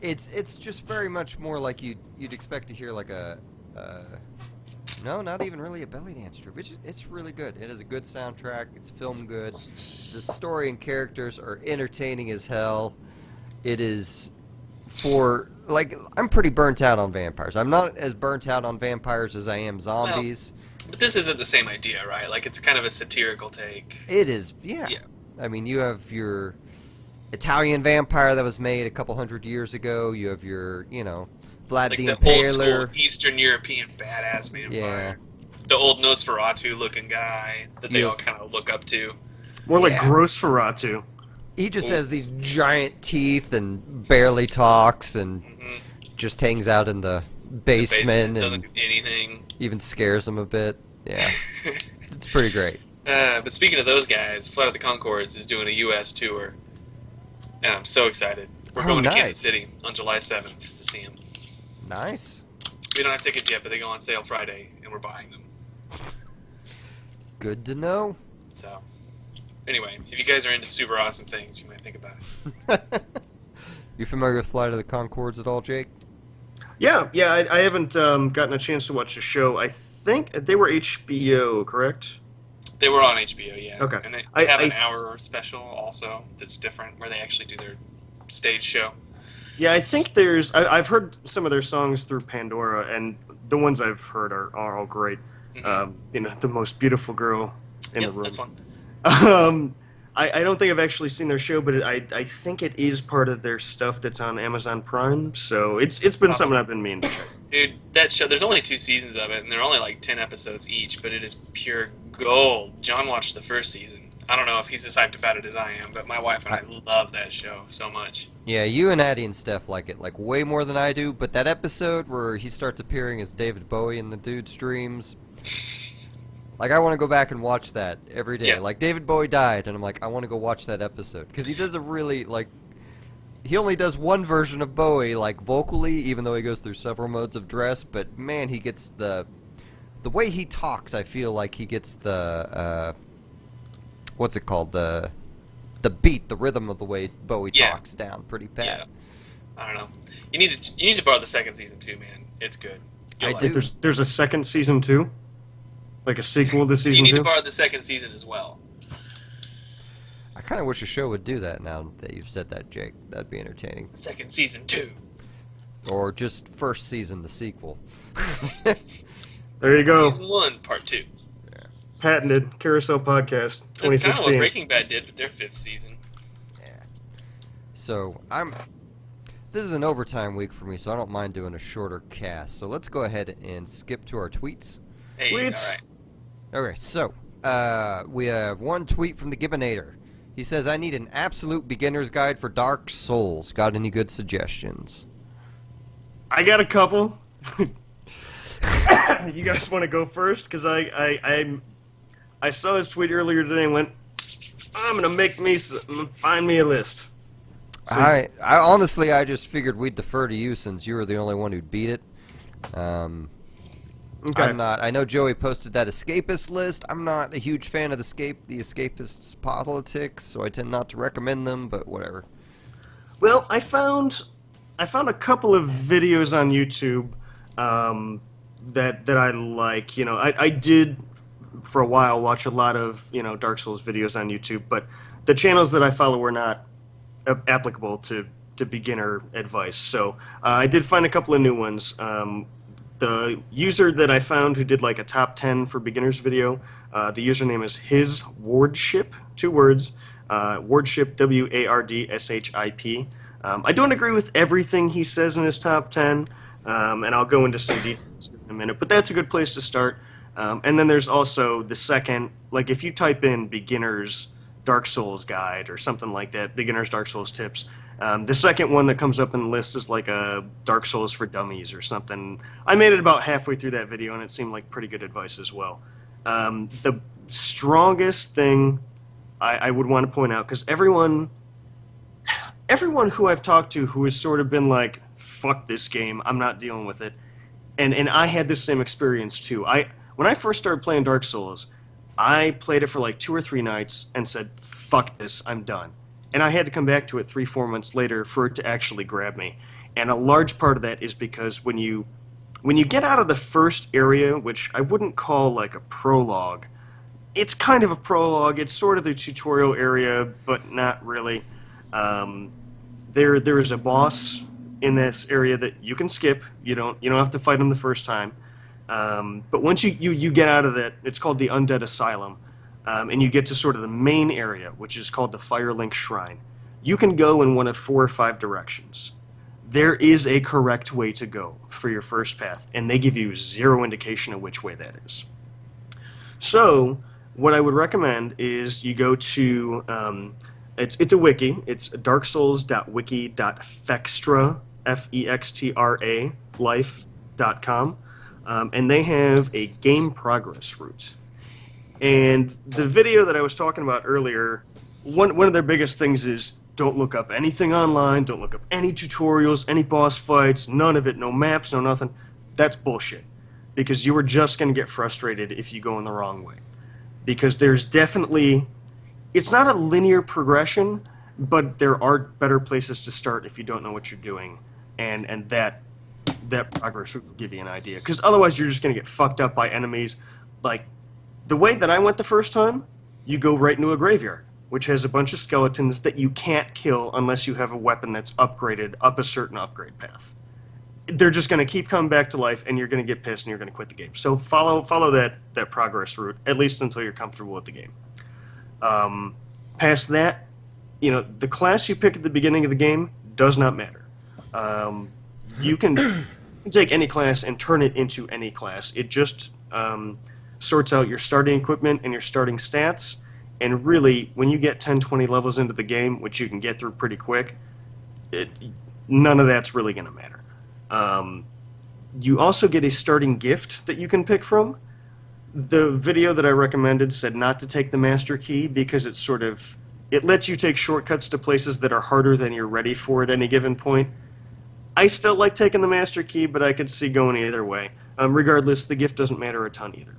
it's just very much more like you'd expect to hear like no, not even really a belly dance troupe. It's really good. It has a good soundtrack. It's filmed good. The story and characters are entertaining as hell. It is I'm pretty burnt out on vampires. I'm not as burnt out on vampires as I am zombies. But this isn't the same idea, right? Like, it's kind of a satirical take. It is, yeah. I mean, you have your Italian vampire that was made a couple hundred years ago. You have your, Vlad Like the the old Impaler. school Eastern European badass vampire. Yeah. The old Nosferatu looking guy that they Yeah. all kind of look up to. More like Yeah. gross Ferratu. He just has these giant teeth and barely talks and just hangs out in the basement Doesn't and do anything. even scares them a bit. Yeah. It's pretty great. But speaking of those guys, Flight of the Conchords is doing a U.S. tour, and I'm so excited. We're Oh, going to nice. Kansas City on July 7th to see them. Nice. We don't have tickets yet, but they go on sale Friday, and we're buying them. Good to know. So, anyway, if you guys are into super awesome things, you might think about it. You familiar with Flight of the Conchords at all, Jake? Yeah, I haven't gotten a chance to watch the show. I think they were HBO, correct? They were on HBO, yeah. Okay. And they have an hour special also that's different, where they actually do their stage show. Yeah, I think I've heard some of their songs through Pandora, and the ones I've heard are all great. Mm-hmm. The most beautiful girl in the room. That's one. I don't think I've actually seen their show, but I think it is part of their stuff that's on Amazon Prime. So it's been something I've been meaning to check. Dude, that show, there's only 2 seasons of it, and they're only like 10 episodes each, but it is pure gold. John watched the first season. I don't know if he's as hyped about it as I am, but my wife and I love that show so much. Yeah, you and Addie and Steph like it like way more than I do, but that episode where he starts appearing as David Bowie in the dude's dreams, like I want to go back and watch that every day. Yeah. Like David Bowie died, and I'm like, I want to go watch that episode because he does a really he only does one version of Bowie like vocally, even though he goes through several modes of dress. But man, he gets the way he talks. I feel like he gets the what's it called, the beat, the rhythm of the way Bowie talks down pretty bad. Yeah. I don't know. You need to borrow the second season too, man. It's good. I You'll do. like it. There's a second season too, like a sequel to You season need two. to borrow the second season as well. I kind of wish a show would do that now that you've said that, Jake. That'd be entertaining. Second season 2. Or just first season, the sequel. There you go. Season 1, part 2. Patented Carousel Podcast That's kind of 2016. what Breaking Bad did with their 5th season. Yeah. So, this is an overtime week for me, so I don't mind doing a shorter cast. So let's go ahead and skip to our tweets. Hey, Tweets. all right. Okay, so, we have one tweet from the Gibbinator. He says, I need an absolute beginner's guide for Dark Souls. Got any good suggestions? I got a couple. You guys want to go first? Because I saw his tweet earlier today and went, I'm gonna find me a list. So, I honestly, I just figured we'd defer to you since you were the only one who'd beat it. okay. I'm not. I know Joey posted that escapist list. I'm not a huge fan of the escapists' politics, so I tend not to recommend them. But whatever. Well, I found a couple of videos on YouTube that I like. You know, I did for a while watch a lot of Dark Souls videos on YouTube, but the channels that I follow were not applicable to beginner advice. So I did find a couple of new ones. The user that I found who did like a top 10 for beginners video, the username is his Wardship, 2 words, Wardship, WARDSHIP. I don't agree with everything he says in his top 10, and I'll go into some details in a minute, but that's a good place to start. And then there's also the second, like if you type in beginners Dark Souls guide or something like that, beginners Dark Souls tips, the second one that comes up in the list is like a Dark Souls for Dummies or something. I made it about halfway through that video, and it seemed like pretty good advice as well. The strongest thing I would want to point out, because everyone who I've talked to who has sort of been like, fuck this game, I'm not dealing with it, and I had this same experience too. When I first started playing Dark Souls, I played it for like 2 or 3 nights and said, fuck this, I'm done. And I had to come back to it 3-4 months later for it to actually grab me. And a large part of that is because when you get out of the first area, which I wouldn't call like a prologue, it's kind of a prologue, it's sort of the tutorial area, but not really. There is a boss in this area that you can skip. You don't have to fight him the first time. But once you get out of that, it's called the Undead Asylum, and you get to sort of the main area, which is called the Firelink Shrine. You can go in one of 4 or 5 directions. There is a correct way to go for your first path, and they give you 0 indication of which way that is. So, what I would recommend is you go to, it's a wiki, it's darksouls.wiki.fextra, F-E-X-T-R-A, life.com. And they have a game progress route. And the video that I was talking about earlier, one of their biggest things is don't look up anything online, don't look up any tutorials, any boss fights, none of it, no maps, no nothing. That's bullshit. Because you are just going to get frustrated if you go in the wrong way. Because there's definitely, it's not a linear progression, but there are better places to start if you don't know what you're doing. And that progress will give you an idea. Because otherwise you're just going to get fucked up by enemies. Like, the way that I went the first time, you go right into a graveyard, which has a bunch of skeletons that you can't kill unless you have a weapon that's upgraded up a certain upgrade path. They're just going to keep coming back to life, and you're going to get pissed, and you're going to quit the game. So follow that progress route, at least until you're comfortable with the game. Past that, the class you pick at the beginning of the game does not matter. You can take any class and turn it into any class. It just sorts out your starting equipment and your starting stats, and really, when you get 10, 20 levels into the game, which you can get through pretty quick, none of that's really going to matter. You also get a starting gift that you can pick from. The video that I recommended said not to take the master key because it lets you take shortcuts to places that are harder than you're ready for at any given point. I still like taking the master key, but I could see going either way. Regardless, the gift doesn't matter a ton either.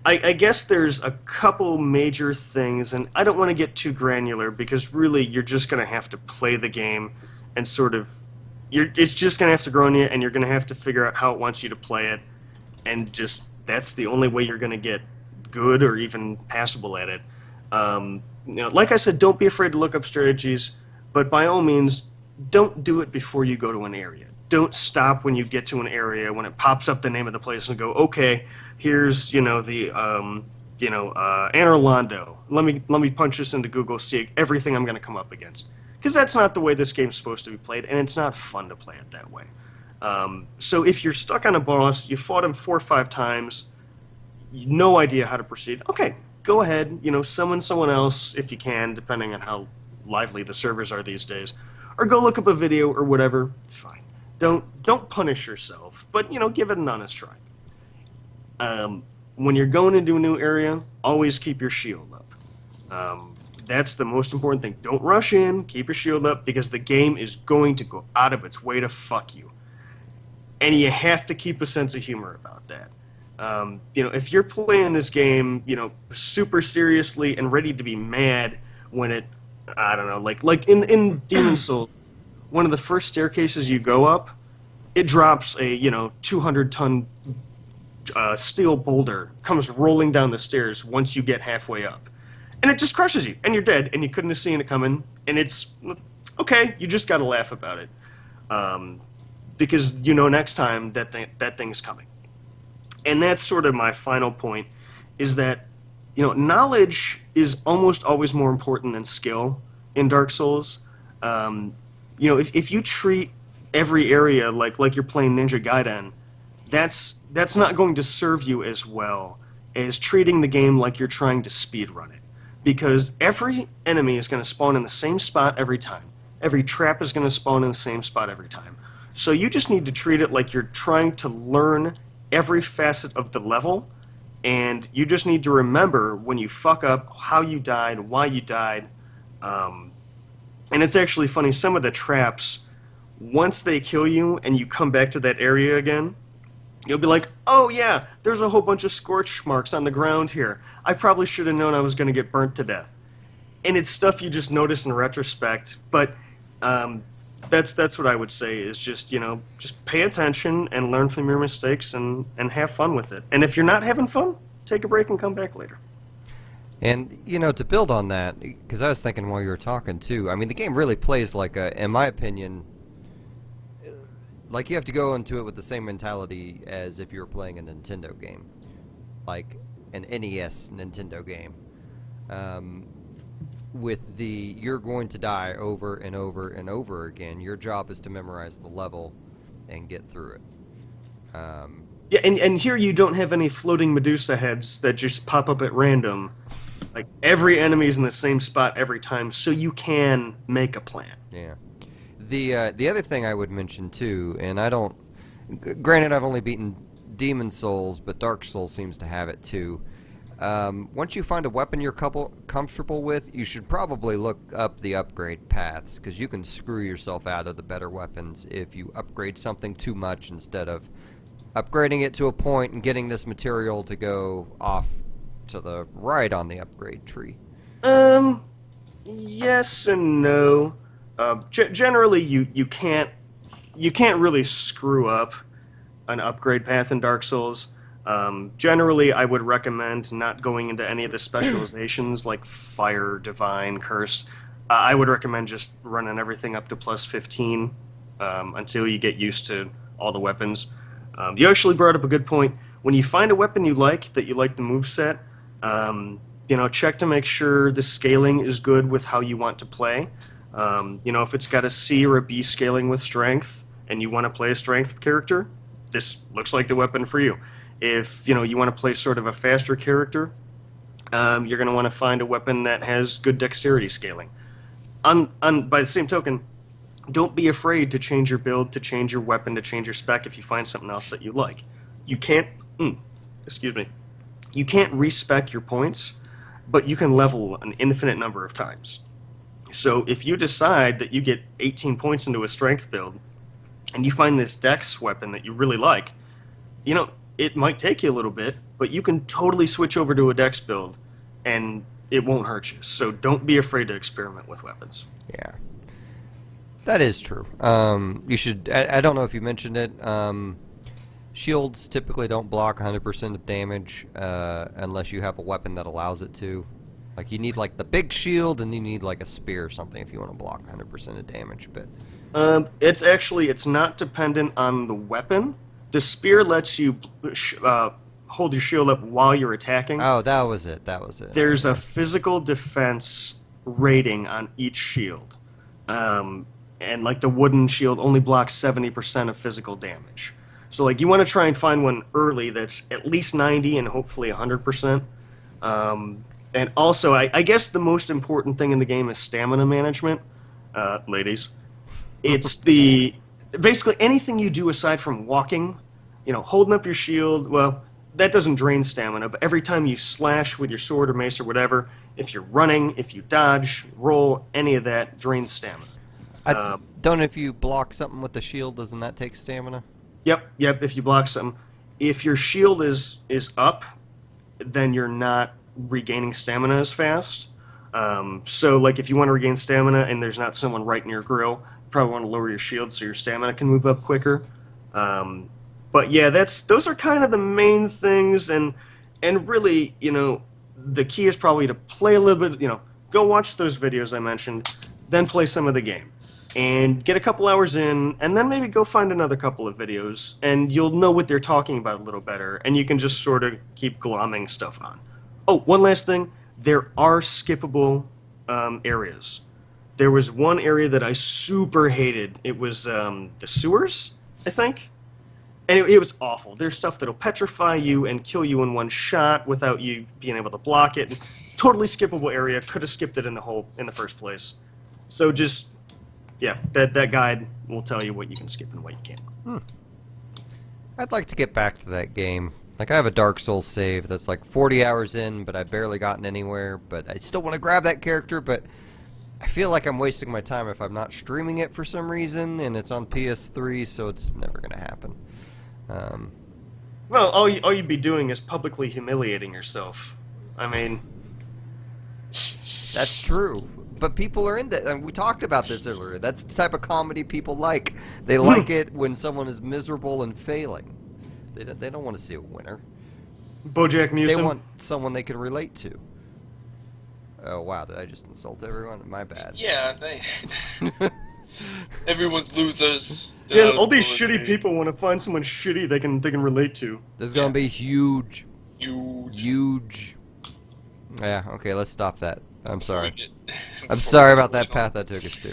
I guess there's a couple major things, and I don't want to get too granular because really you're just going to have to play the game and it's just going to have to grow on you, and you're going to have to figure out how it wants you to play it, and just that's the only way you're going to get good or even passable at it. Like I said, don't be afraid to look up strategies, but by all means, don't do it before you go to an area. Don't stop when you get to an area when it pops up the name of the place and go, okay, here's the Anor Londo. Let me punch this into Google, see everything I'm going to come up against. Because that's not the way this game's supposed to be played, and it's not fun to play it that way. So if you're stuck on a boss, you fought him 4 or 5 times, no idea how to proceed, okay, go ahead, summon someone else if you can, depending on how lively the servers are these days. Or go look up a video or whatever, fine. Don't punish yourself, but, give it an honest try. When you're going into a new area, always keep your shield up. That's the most important thing. Don't rush in, keep your shield up, because the game is going to go out of its way to fuck you. And you have to keep a sense of humor about that. If you're playing this game, super seriously and ready to be mad when it, I don't know, like in Demon's Souls, one of the first staircases you go up, it drops a 200-ton steel boulder, comes rolling down the stairs once you get halfway up, and it just crushes you, and you're dead, and you couldn't have seen it coming, and it's okay. You just got to laugh about it, because next time that thing's coming, and that's sort of my final point, is that knowledge is almost always more important than skill in Dark Souls. If you treat every area like you're playing Ninja Gaiden, that's not going to serve you as well as treating the game like you're trying to speedrun it. Because every enemy is going to spawn in the same spot every time. Every trap is going to spawn in the same spot every time. So you just need to treat it like you're trying to learn every facet of the level, and you just need to remember when you fuck up how you died, why you died. And it's actually funny, some of the traps, once they kill you and you come back to that area again, you'll be like, oh yeah, there's a whole bunch of scorch marks on the ground here. I probably should have known I was going to get burnt to death. And it's stuff you just notice in retrospect, but that's what I would say is just pay attention and learn from your mistakes and have fun with it. And if you're not having fun, take a break and come back later. And, to build on that, because I was thinking while you were talking, too, I mean, the game really plays like in my opinion, like you have to go into it with the same mentality as if you were playing a Nintendo game. Like an NES Nintendo game. With you're going to die over and over and over again. Your job is to memorize the level and get through it. Yeah, and here you don't have any floating Medusa heads that just pop up at random. Like, every enemy is in the same spot every time, so you can make a plan. Yeah. The other thing I would mention, too, and granted I've only beaten Demon Souls, but Dark Souls seems to have it too. Once you find a weapon you're comfortable with, you should probably look up the upgrade paths, because you can screw yourself out of the better weapons if you upgrade something too much instead of upgrading it to a point and getting this material to go off to the right on the upgrade tree. Yes and no. Generally, you can't really screw up an upgrade path in Dark Souls. Generally, I would recommend not going into any of the specializations like Fire, Divine, Curse. I would recommend just running everything up to plus 15 until you get used to all the weapons. You actually brought up a good point. When you find a weapon you like, that you like the moveset, check to make sure the scaling is good with how you want to play. If it's got a C or a B scaling with strength, and you want to play a strength character, this looks like the weapon for you. If you want to play sort of a faster character, you're going to want to find a weapon that has good dexterity scaling. By the same token, don't be afraid to change your build, to change your weapon, to change your spec if you find something else that you like. You can't, you can't respec your points, but you can level an infinite number of times. So if you decide that you get 18 points into a strength build, and you find this dex weapon that you really like, it might take you a little bit, but you can totally switch over to a dex build, and it won't hurt you. So don't be afraid to experiment with weapons. Yeah. That is true. You should... I don't know if you mentioned it. Shields typically don't block 100% of damage unless you have a weapon that allows it to. Like, you need, like, the big shield, and you need, like, a spear or something if you want to block 100% of damage, but... It's not dependent on the weapon. The spear lets you hold your shield up while you're attacking. Oh, that was it. There's a physical defense rating on each shield. And, like, the wooden shield only blocks 70% of physical damage. So, like, you want to try and find one early that's at least 90 and hopefully 100%. And also, I guess the most important thing in the game is stamina management, ladies. It's basically anything you do aside from walking, holding up your shield, well, that doesn't drain stamina, but every time you slash with your sword or mace or whatever, if you're running, if you dodge, roll, any of that drains stamina. I don't know if you block something with the shield, doesn't that take stamina? Yep, if you block something. If your shield is up, then you're not regaining stamina as fast. So, like, if you want to regain stamina and there's not someone right in your grill, you probably want to lower your shield so your stamina can move up quicker. But yeah, those are kind of the main things, and really, the key is probably to play a little bit, go watch those videos I mentioned, then play some of the game. And get a couple hours in, and then maybe go find another couple of videos, and you'll know what they're talking about a little better, and you can just sort of keep glomming stuff on. Oh, one last thing. There are skippable areas. There was one area that I super hated. It was the sewers, I think. And it was awful. There's stuff that'll petrify you and kill you in one shot without you being able to block it. Totally skippable area. Could have skipped it in the first place. So just... yeah, that guide will tell you what you can skip and what you can't. I'd like to get back to that game. Like, I have a Dark Souls save that's like 40 hours in, but I've barely gotten anywhere. But I still want to grab that character, but I feel like I'm wasting my time if I'm not streaming it for some reason, and it's on PS3, so it's never going to happen. Well, all you'd be doing is publicly humiliating yourself. I mean... That's true. But people are into it. I mean, we talked about this earlier. That's the type of comedy people like. They like it when someone is miserable and failing. They don't want to see a winner. BoJack MusiM. They want someone they can relate to. Oh, wow. Did I just insult everyone? My bad. Yeah, everyone's losers. Yeah, all these shitty people want to find someone shitty they can relate to. There's going to be huge. Huge. Yeah, okay, let's stop that. I'm sorry. I'm sorry about that path I took us to.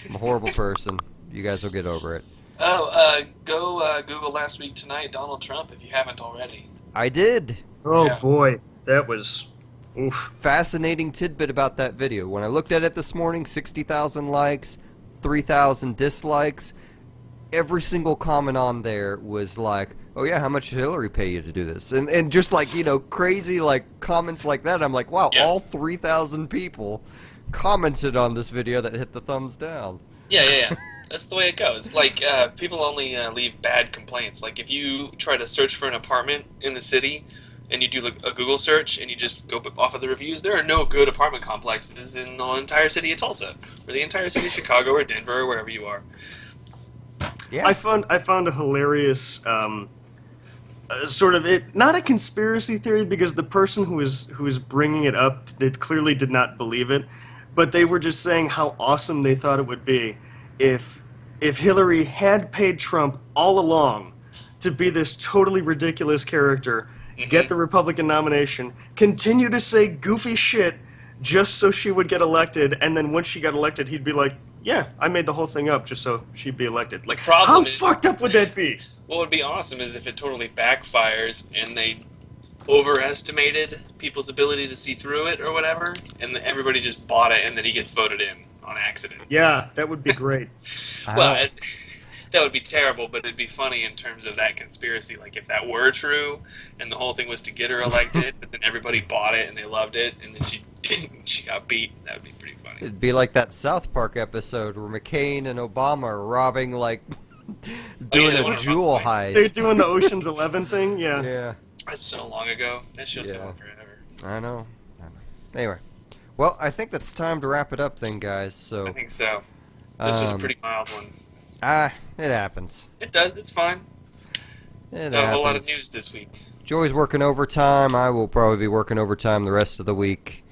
I'm a horrible person. You guys will get over it. Oh, go Google Last Week Tonight Donald Trump if you haven't already. I did. Oh, yeah. Boy. That was... oof. Fascinating tidbit about that video. When I looked at it this morning, 60,000 likes, 3,000 dislikes. Every single comment on there was like, oh yeah, how much did Hillary pay you to do this? And just like, crazy like comments like that. I'm like, wow, Yeah. all 3,000 people commented on this video that hit the thumbs down. Yeah. That's the way it goes. Like, people only leave bad complaints. Like, if you try to search for an apartment in the city, and you do like a Google search, and you just go off of the reviews, there are no good apartment complexes in the entire city of Tulsa, or the entire city of Chicago, or Denver, or wherever you are. Yeah. I found a hilarious sort of not a conspiracy theory, because the person who was bringing it up clearly did not believe it, but they were just saying how awesome they thought it would be if Hillary had paid Trump all along to be this totally ridiculous character, get the Republican nomination, continue to say goofy shit just so she would get elected, and then once she got elected, he'd be like, yeah, I made the whole thing up just so she'd be elected. Like, how fucked up would that be? What would be awesome is if it totally backfires and they overestimated people's ability to see through it or whatever, and everybody just bought it, and then he gets voted in on accident. Yeah, that would be great. Well, that would be terrible, but it'd be funny in terms of that conspiracy. Like, if that were true, and the whole thing was to get her elected, but then everybody bought it and they loved it, and then she got beat, that would be pretty funny. It'd be like that South Park episode where McCain and Obama are robbing, like, doing a jewel heist. They're doing the Ocean's 11 thing, yeah. Yeah. That's so long ago. That show's gone forever. I know. Anyway. Well, I think that's time to wrap it up then, guys. So I think so. This was a pretty mild one. It happens. It does. It's fine. It Not a whole lot of happens. news this week. Joey's working overtime. I will probably be working overtime the rest of the week.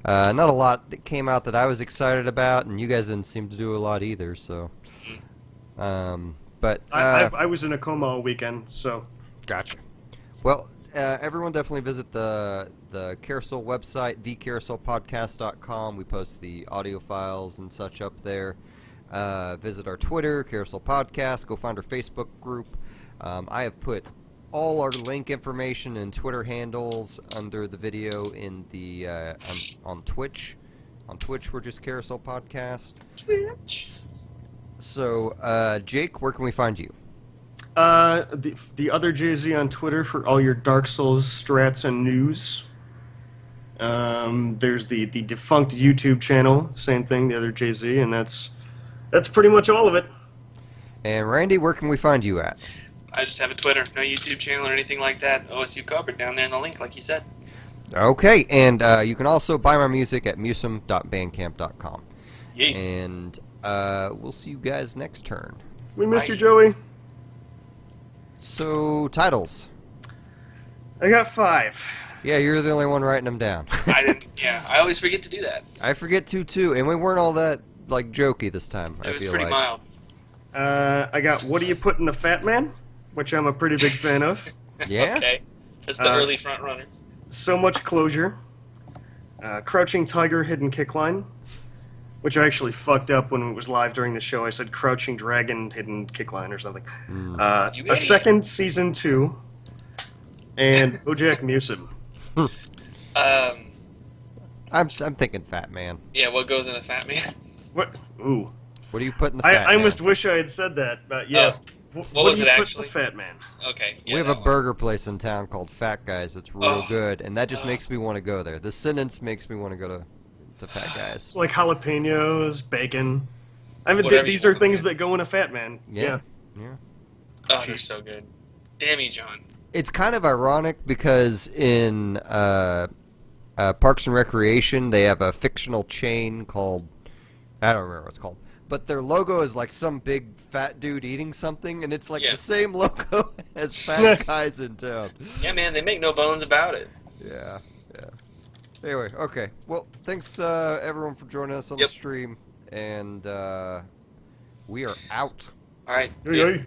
Not a lot that came out that I was excited about, and you guys didn't seem to do a lot either. So, but I was in a coma all weekend, so. Gotcha. Well, everyone definitely visit the Carousel website, thecarouselpodcast.com. We post the audio files and such up there. Visit our Twitter, Carousel Podcast. Go find our Facebook group. I have put all our link information and Twitter handles under the video in the on Twitch. On Twitch, we're just Carousel Podcast. Twitch. So, Jake, where can we find you? TheOtherJZee on Twitter for all your Dark Souls strats and news. There's the defunct YouTube channel, same thing, TheOtherJZee, and that's pretty much all of it. And Randy, where can we find you at? I just have a Twitter, no YouTube channel or anything like that. OSU covered down there in the link, like you said. Okay, and you can also buy my music at MusiM.bandcamp.com. Yeah. And we'll see you guys next turn. We miss Bye. you, Joey. So, titles. I got 5. Yeah, you're the only one writing them down. I didn't. Yeah, I always forget to do that. I forget to, too, and we weren't all that, like, jokey this time, It I was feel pretty like. mild. I got What Do You Put in the Fat Man, which I'm a pretty big fan of. Yeah? Okay. That's the early front runner. So Much Closure. Crouching Tiger, Hidden Kickline, which I actually fucked up when it was live during the show. I said Crouching Dragon, Hidden Kickline or something. You A idiot. second season 2, and BoJack MusiM. I'm thinking Fat Man. Yeah, what goes in a fat man? What? Ooh. What do you put in the Fat I Man? almost wish I had said that, but yeah. What was do it you put in actually? the Fat Man? Okay. Yeah, We have a that one. burger place in town called Fat Guys. It's real Oh. good, and that just makes me want to go there. The sentence makes me want to go to Fat Guys. It's like jalapenos, bacon. I mean, Whatever these you are want. things that go in a Fat Man. Yeah. Yeah. Oh, they're Jeez. so good. Damn you, John. It's kind of ironic because in Parks and Recreation, they have a fictional chain called, I don't remember what it's called, but their logo is like some big fat dude eating something, and it's like Yeah. the same logo as Fat Guys in town. Yeah, man, they make no bones about it. Yeah. Anyway, okay. Well, thanks everyone for joining us on the Yep. stream, and we are out. All right. Hey, see ya. hey.